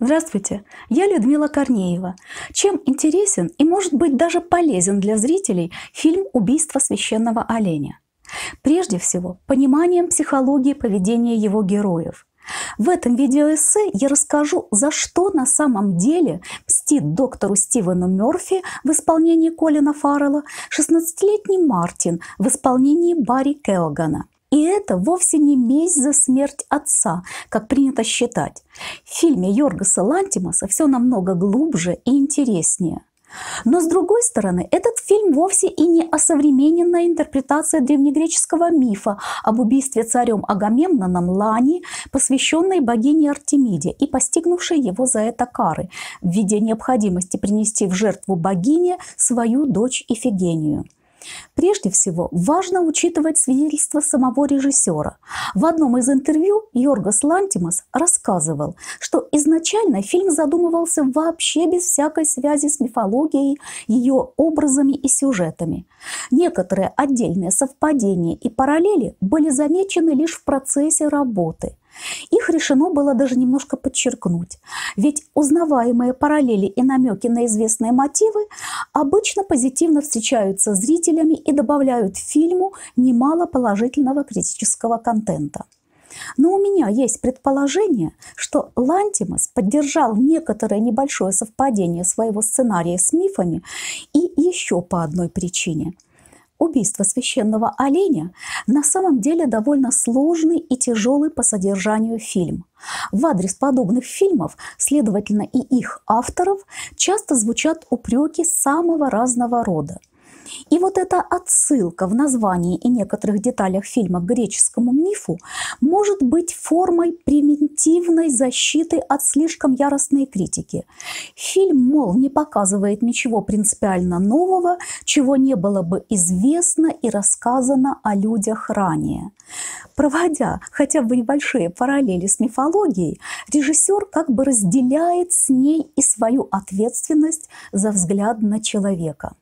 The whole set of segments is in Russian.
Здравствуйте, я Людмила Корнеева. Чем интересен и может быть даже полезен для зрителей фильм «Убийство священного оленя»? Прежде всего, пониманием психологии поведения его героев. В этом видеоэссе я расскажу, за что на самом деле мстит доктору Стивену Мёрфи в исполнении Колина Фаррелла 16-летний Мартин в исполнении Барри Келлогана. И это вовсе не месть за смерть отца, как принято считать. В фильме Йоргоса Лантимоса все намного глубже и интереснее. Но с другой стороны, этот фильм вовсе и не осовремененная интерпретация древнегреческого мифа об убийстве царем Агамемноном Лани, посвященной богине Артемиде и постигнувшей его за это кары в виде необходимости принести в жертву богине свою дочь Ифигению. Прежде всего, важно учитывать свидетельство самого режиссера. В одном из интервью Йоргос Лантимос рассказывал, что изначально фильм задумывался вообще без всякой связи с мифологией, ее образами и сюжетами. Некоторые отдельные совпадения и параллели были замечены лишь в процессе работы. Их решено было даже немножко подчеркнуть, ведь узнаваемые параллели и намеки на известные мотивы обычно позитивно встречаются зрителями и добавляют фильму немало положительного критического контента. Но у меня есть предположение, что Лантимос поддержал некоторое небольшое совпадение своего сценария с мифами и еще по одной причине. «Убийство священного оленя» на самом деле довольно сложный и тяжелый по содержанию фильм. В адрес подобных фильмов, следовательно, и их авторов, часто звучат упреки самого разного рода. И вот эта отсылка в названии и некоторых деталях фильма к греческому мифу может быть формой превентивной защиты от слишком яростной критики. Фильм, мол, не показывает ничего принципиально нового, чего не было бы известно и рассказано о людях ранее. Проводя хотя бы небольшие параллели с мифологией, режиссер как бы разделяет с ней и свою ответственность за взгляд на человека.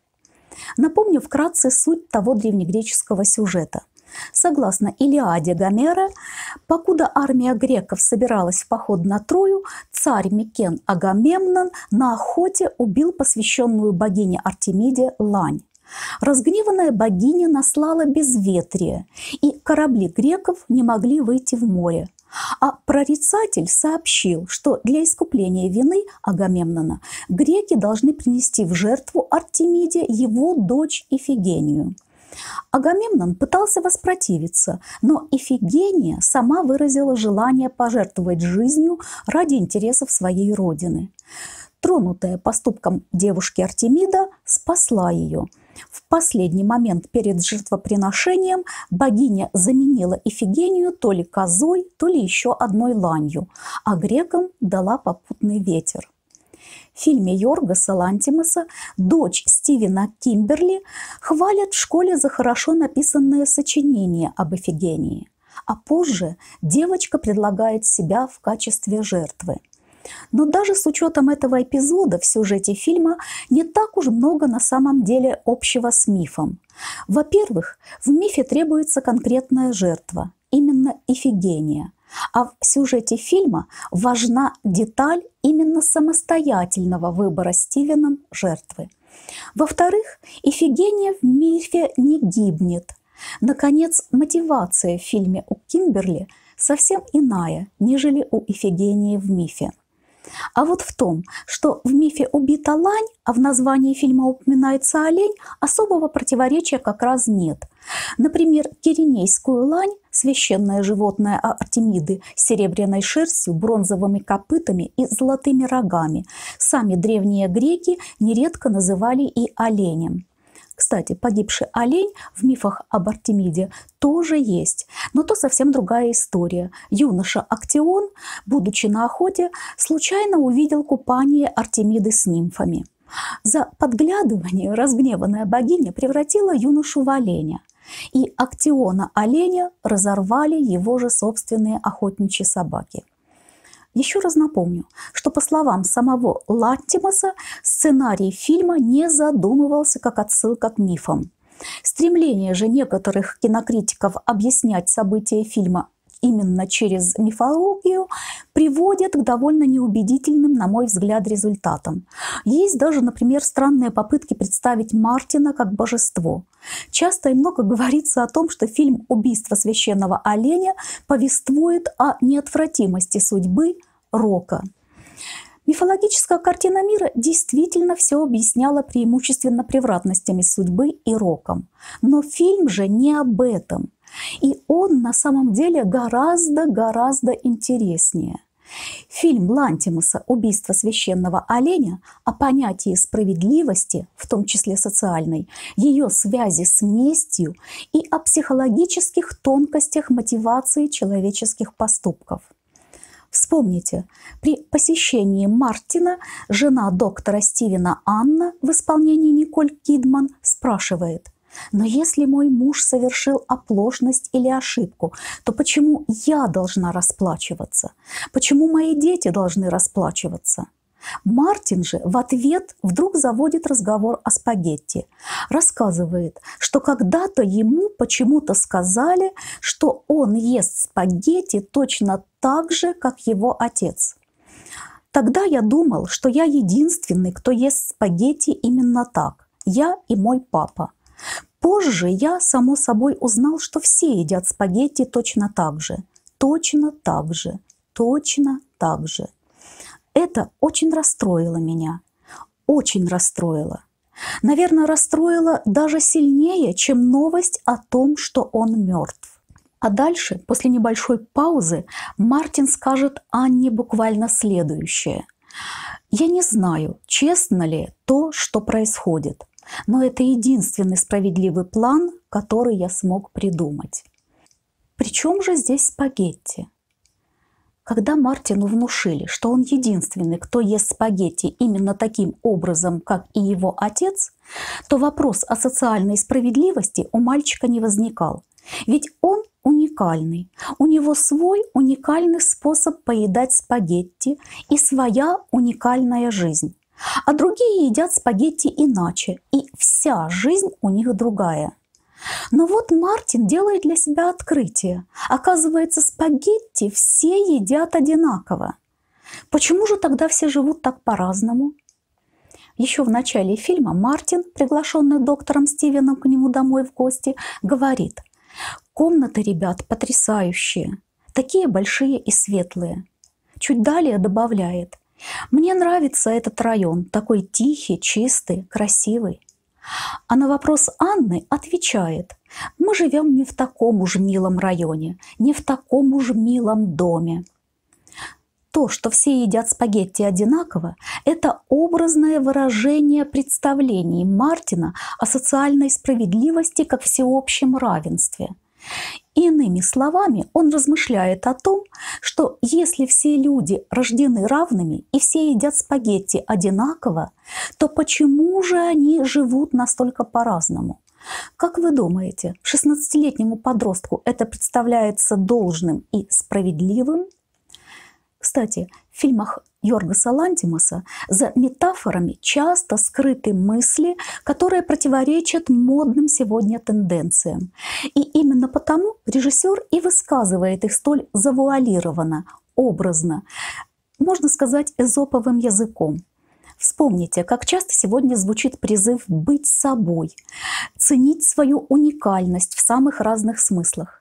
Напомню вкратце суть того древнегреческого сюжета. Согласно Илиаде Гомера, покуда армия греков собиралась в поход на Трою, царь Микен Агамемнон на охоте убил посвященную богине Артемиде Лань. Разгневанная богиня наслала безветрие, и корабли греков не могли выйти в море. А прорицатель сообщил, что для искупления вины Агамемнона греки должны принести в жертву Артемиде его дочь Ифигению. Агамемнон пытался воспротивиться, но Ифигения сама выразила желание пожертвовать жизнью ради интересов своей родины. Тронутая поступком девушки Артемида спасла ее. В последний момент перед жертвоприношением богиня заменила Ифигению то ли козой, то ли еще одной ланью, а грекам дала попутный ветер. В фильме Йоргоса Лантимоса дочь Стивена Кимберли хвалят в школе за хорошо написанное сочинение об Ифигении, а позже девочка предлагает себя в качестве жертвы. Но даже с учетом этого эпизода в сюжете фильма не так уж много на самом деле общего с мифом. Во-первых, в мифе требуется конкретная жертва, именно Ифигения. А в сюжете фильма важна деталь именно самостоятельного выбора Стивеном жертвы. Во-вторых, Ифигения в мифе не гибнет. Наконец, мотивация в фильме у Кимберли совсем иная, нежели у Ифигении в мифе. А вот в том, что в мифе убита лань, а в названии фильма упоминается олень, особого противоречия как раз нет. Например, киренейскую лань, священное животное Артемиды с серебряной шерстью, бронзовыми копытами и золотыми рогами, сами древние греки нередко называли и оленем. Кстати, погибший олень в мифах об Артемиде тоже есть, но то совсем другая история. Юноша Актион, будучи на охоте, случайно увидел купание Артемиды с нимфами. За подглядывание разгневанная богиня превратила юношу в оленя, и Актиона оленя разорвали его же собственные охотничьи собаки. Еще раз напомню, что по словам самого Лантимоса, сценарий фильма не задумывался как отсылка к мифам. Стремление же некоторых кинокритиков объяснять события фильма именно через мифологию, приводят к довольно неубедительным, на мой взгляд, результатам. Есть даже, например, странные попытки представить Мартина как божество. Часто и много говорится о том, что фильм «Убийство священного оленя» повествует о неотвратимости судьбы Рока. Мифологическая картина мира действительно все объясняла преимущественно превратностями судьбы и Роком. Но фильм же не об этом. И он на самом деле гораздо интереснее. Фильм Лантимуса «Убийство священного оленя» о понятии справедливости, в том числе социальной, ее связи с местью и о психологических тонкостях мотивации человеческих поступков. Вспомните, при посещении Мартина жена доктора Стивена Анна в исполнении Николь Кидман спрашивает: «Но если мой муж совершил оплошность или ошибку, то почему я должна расплачиваться? Почему мои дети должны расплачиваться?» Мартин же в ответ вдруг заводит разговор о спагетти. Рассказывает, что когда-то ему почему-то сказали, что он ест спагетти точно так же, как его отец. Тогда я думал, что я единственный, кто ест спагетти именно так. Я и мой папа. Позже я, само собой, узнал, что все едят спагетти точно так же. Точно так же. Точно так же. Это очень расстроило меня. Очень расстроило. Наверное, расстроило даже сильнее, чем новость о том, что он мертв. А дальше, после небольшой паузы, Мартин скажет Анне буквально следующее. «Я не знаю, честно ли то, что происходит, но это единственный справедливый план, который я смог придумать». Причем же здесь спагетти? Когда Мартину внушили, что он единственный, кто ест спагетти именно таким образом, как и его отец, то вопрос о социальной справедливости у мальчика не возникал. Ведь он уникальный. У него свой уникальный способ поедать спагетти и своя уникальная жизнь. А другие едят спагетти иначе, и вся жизнь у них другая. Но вот Мартин делает для себя открытие. Оказывается, спагетти все едят одинаково. Почему же тогда все живут так по-разному? Еще в начале фильма Мартин, приглашенный доктором Стивеном к нему домой в гости, говорит: «Комнаты, ребят, потрясающие, такие большие и светлые». Чуть далее добавляет: «Мне нравится этот район, такой тихий, чистый, красивый». А на вопрос Анны отвечает: «Мы живем не в таком уж милом районе, не в таком уж милом доме». То, что все едят спагетти одинаково, это образное выражение представлений Мартина о социальной справедливости как всеобщем равенстве. Иными словами, он размышляет о том, что если все люди рождены равными и все едят спагетти одинаково, то почему же они живут настолько по-разному? Как вы думаете, 16-летнему подростку это представляется должным и справедливым? Кстати, в фильмах Йоргоса Лантимуса за метафорами часто скрыты мысли, которые противоречат модным сегодня тенденциям. И именно потому режиссер и высказывает их столь завуалированно, образно, можно сказать, эзоповым языком. Вспомните, как часто сегодня звучит призыв быть собой, ценить свою уникальность в самых разных смыслах.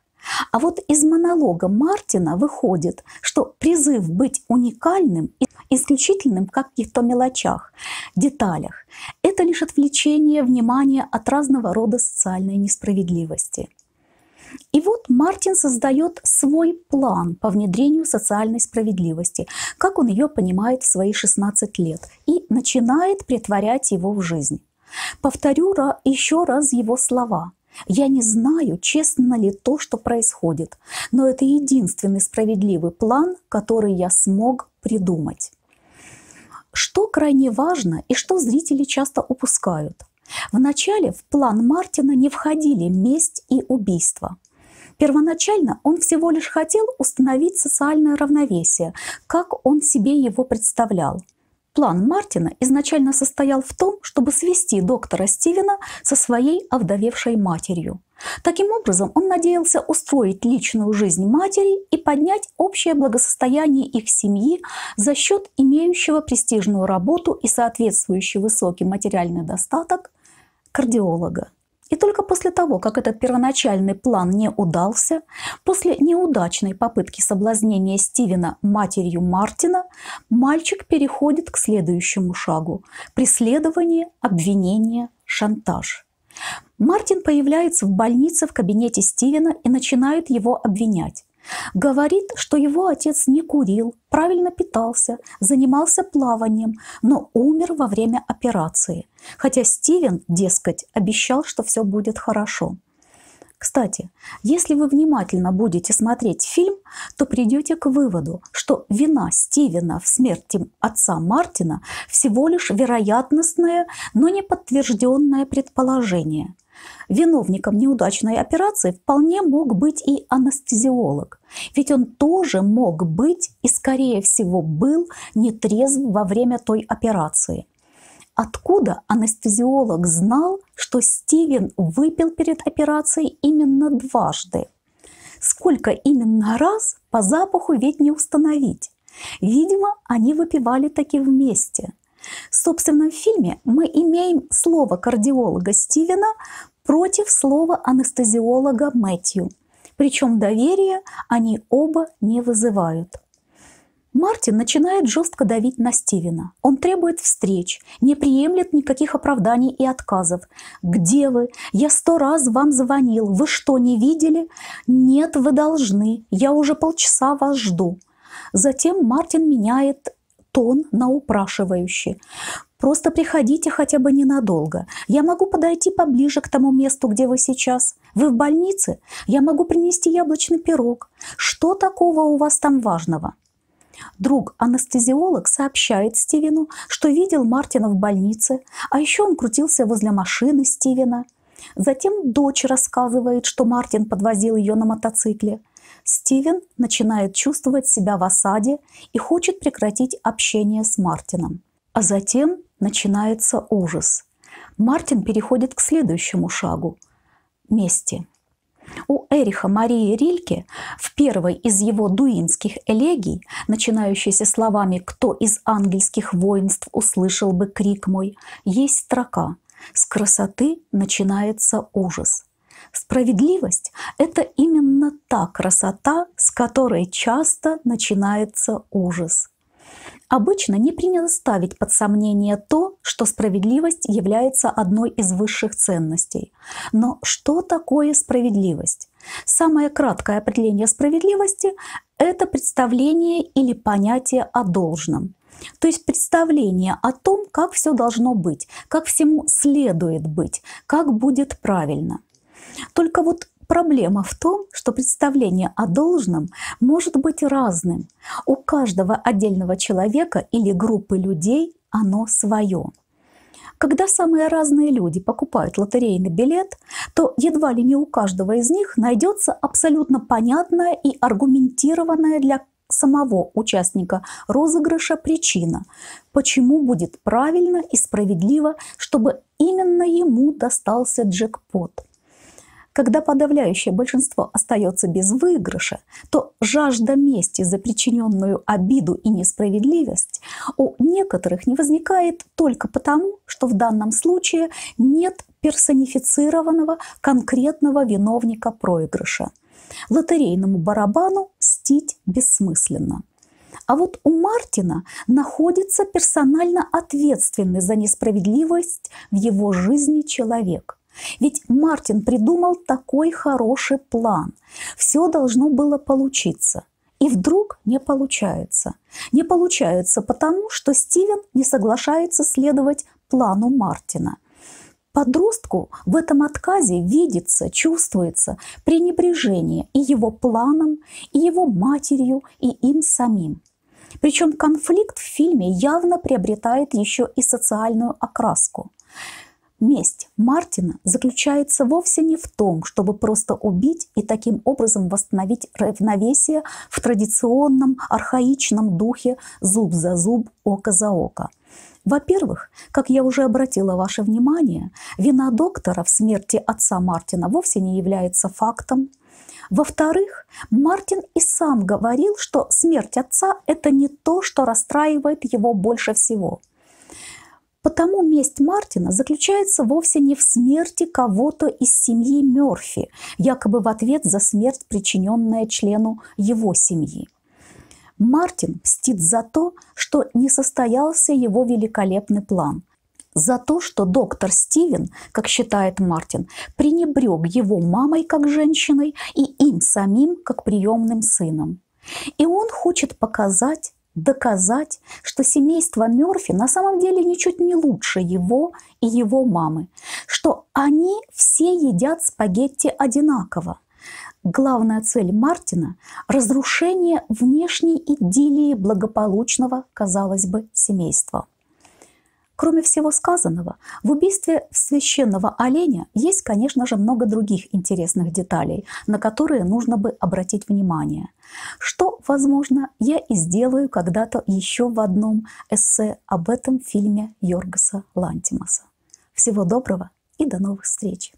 А вот из монолога Мартина выходит, что призыв быть уникальным, исключительным в каких-то мелочах, деталях, это лишь отвлечение внимания от разного рода социальной несправедливости. И вот Мартин создает свой план по внедрению социальной справедливости, как он ее понимает в свои 16 лет, и начинает претворять его в жизнь. Повторю еще раз его слова. «Я не знаю, честно ли то, что происходит, но это единственный справедливый план, который я смог придумать». Что крайне важно и что зрители часто упускают. Вначале в план Мартина не входили месть и убийство. Первоначально он всего лишь хотел установить социальное равновесие, как он себе его представлял. План Мартина изначально состоял в том, чтобы свести доктора Стивена со своей овдовевшей матерью. Таким образом, он надеялся устроить личную жизнь матери и поднять общее благосостояние их семьи за счет имеющего престижную работу и соответствующий высокий материальный достаток кардиолога. И только после того, как этот первоначальный план не удался, после неудачной попытки соблазнения Стивена матерью Мартина, мальчик переходит к следующему шагу – преследование, обвинение, шантаж. Мартин появляется в больнице в кабинете Стивена и начинает его обвинять. Говорит, что его отец не курил, правильно питался, занимался плаванием, но умер во время операции. Хотя Стивен, дескать, обещал, что все будет хорошо. Кстати, если вы внимательно будете смотреть фильм, то придете к выводу, что вина Стивена в смерти отца Мартина всего лишь вероятностное, но не подтвержденное предположение. Виновником неудачной операции вполне мог быть и анестезиолог, ведь он тоже мог быть и, скорее всего, был нетрезв во время той операции. Откуда анестезиолог знал, что Стивен выпил перед операцией именно дважды? Сколько именно раз, по запаху ведь не установить. Видимо, они выпивали таки вместе. Собственно, в фильме мы имеем слово кардиолога Стивена против слова анестезиолога Мэтью. Причем доверия они оба не вызывают. Мартин начинает жестко давить на Стивена. Он требует встреч, не приемлет никаких оправданий и отказов. «Где вы? Я 100 раз вам звонил. Вы что, не видели?» «Нет, вы должны. Я уже полчаса вас жду». Затем Мартин меняет тон на упрашивающий. «Просто приходите хотя бы ненадолго. Я могу подойти поближе к тому месту, где вы сейчас. Вы в больнице? Я могу принести яблочный пирог. Что такого у вас там важного?» Друг-анестезиолог сообщает Стивену, что видел Мартина в больнице, а еще он крутился возле машины Стивена. Затем дочь рассказывает, что Мартин подвозил ее на мотоцикле. Стивен начинает чувствовать себя в осаде и хочет прекратить общение с Мартином. А затем начинается ужас. Мартин переходит к следующему шагу – мести. У Эриха Марии Рильке в первой из его дуинских элегий, начинающейся словами «Кто из ангельских воинств услышал бы крик мой», есть строка «С красоты начинается ужас». Справедливость – это именно та красота, с которой часто начинается ужас. Обычно не принято ставить под сомнение то, что справедливость является одной из высших ценностей. Но что такое справедливость? Самое краткое определение справедливости – это представление или понятие о должном. То есть представление о том, как все должно быть, как всему следует быть, как будет правильно. Только вот проблема в том, что представление о должном может быть разным. У каждого отдельного человека или группы людей оно свое. Когда самые разные люди покупают лотерейный билет, то едва ли не у каждого из них найдется абсолютно понятная и аргументированная для самого участника розыгрыша причина, почему будет правильно и справедливо, чтобы именно ему достался джекпот. Когда подавляющее большинство остается без выигрыша, то жажда мести за причиненную обиду и несправедливость у некоторых не возникает только потому, что в данном случае нет персонифицированного конкретного виновника проигрыша. Лотерейному барабану мстить бессмысленно. А вот у Мартина находится персонально ответственный за несправедливость в его жизни человек. Ведь Мартин придумал такой хороший план. Все должно было получиться. И вдруг не получается. Не получается потому, что Стивен не соглашается следовать плану Мартина. Подростку в этом отказе видится, чувствуется пренебрежение и его планом, и его матерью, и им самим. Причем конфликт в фильме явно приобретает еще и социальную окраску. Месть Мартина заключается вовсе не в том, чтобы просто убить и таким образом восстановить равновесие в традиционном архаичном духе зуб за зуб, око за око. Во-первых, как я уже обратила ваше внимание, вина доктора в смерти отца Мартина вовсе не является фактом. Во-вторых, Мартин и сам говорил, что смерть отца – это не то, что расстраивает его больше всего. Потому месть Мартина заключается вовсе не в смерти кого-то из семьи Мёрфи, якобы в ответ за смерть, причиненная члену его семьи. Мартин мстит за то, что не состоялся его великолепный план, за то, что доктор Стивен, как считает Мартин, пренебрег его мамой как женщиной и им самим как приемным сыном. И он хочет доказать, что семейство Мёрфи на самом деле ничуть не лучше его и его мамы, что они все едят спагетти одинаково. Главная цель Мартина – разрушение внешней идиллии благополучного, казалось бы, семейства. Кроме всего сказанного, в убийстве священного оленя есть, конечно же, много других интересных деталей, на которые нужно бы обратить внимание. Что, возможно, я и сделаю когда-то еще в одном эссе об этом фильме Йоргоса Лантимоса. Всего доброго и до новых встреч!